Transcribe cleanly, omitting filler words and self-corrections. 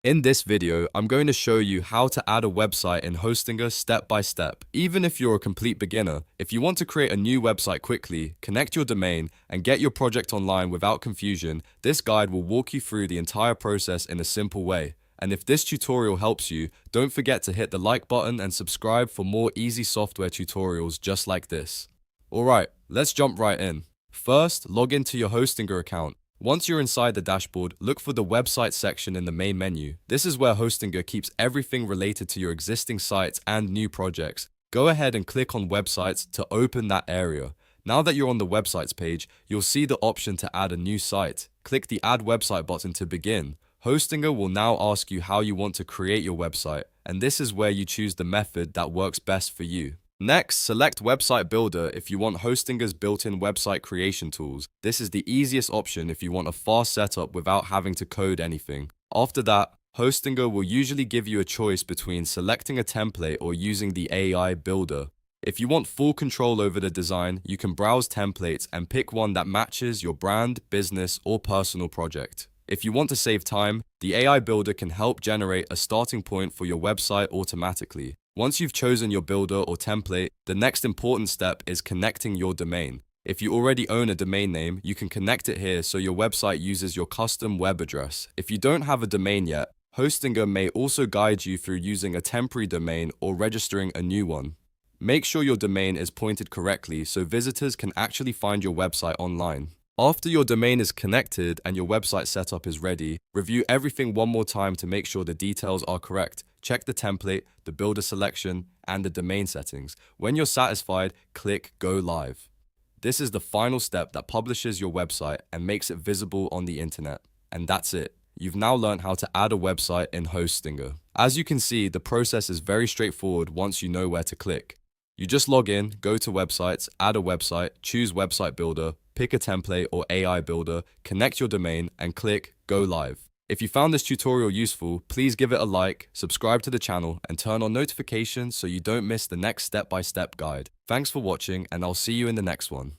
In this video, I'm going to show you how to add a website in Hostinger step by step. Even if you're a complete beginner, if you want to create a new website quickly, connect your domain, and get your project online without confusion, this guide will walk you through the entire process in a simple way. And if this tutorial helps you, don't forget to hit the like button and subscribe for more easy software tutorials just like this. Alright, let's jump right in. First, log into your Hostinger account. Once you're inside the dashboard, look for the website section in the main menu. This is where Hostinger keeps everything related to your existing sites and new projects. Go ahead and click on websites to open that area. Now that you're on the websites page, you'll see the option to add a new site. Click the add website button to begin. Hostinger will now ask you how you want to create your website, and this is where you choose the method that works best for you. Next, select Website Builder if you want Hostinger's built-in website creation tools. This is the easiest option if you want a fast setup without having to code anything. After that, Hostinger will usually give you a choice between selecting a template or using the AI Builder. If you want full control over the design, you can browse templates and pick one that matches your brand, business, or personal project. If you want to save time, the AI Builder can help generate a starting point for your website automatically. Once you've chosen your builder or template, the next important step is connecting your domain. If you already own a domain name, you can connect it here so your website uses your custom web address. If you don't have a domain yet, Hostinger may also guide you through using a temporary domain or registering a new one. Make sure your domain is pointed correctly so visitors can actually find your website online. After your domain is connected and your website setup is ready, review everything one more time to make sure the details are correct. Check the template, the builder selection, and the domain settings. When you're satisfied, click Go Live. This is the final step that publishes your website and makes it visible on the internet. And that's it. You've now learned how to add a website in Hostinger. As you can see, the process is very straightforward once you know where to click. You just log in, go to websites, add a website, choose Website Builder, pick a template or AI Builder, connect your domain, and click Go Live. If you found this tutorial useful, please give it a like, subscribe to the channel, and turn on notifications so you don't miss the next step-by-step guide. Thanks for watching, and I'll see you in the next one.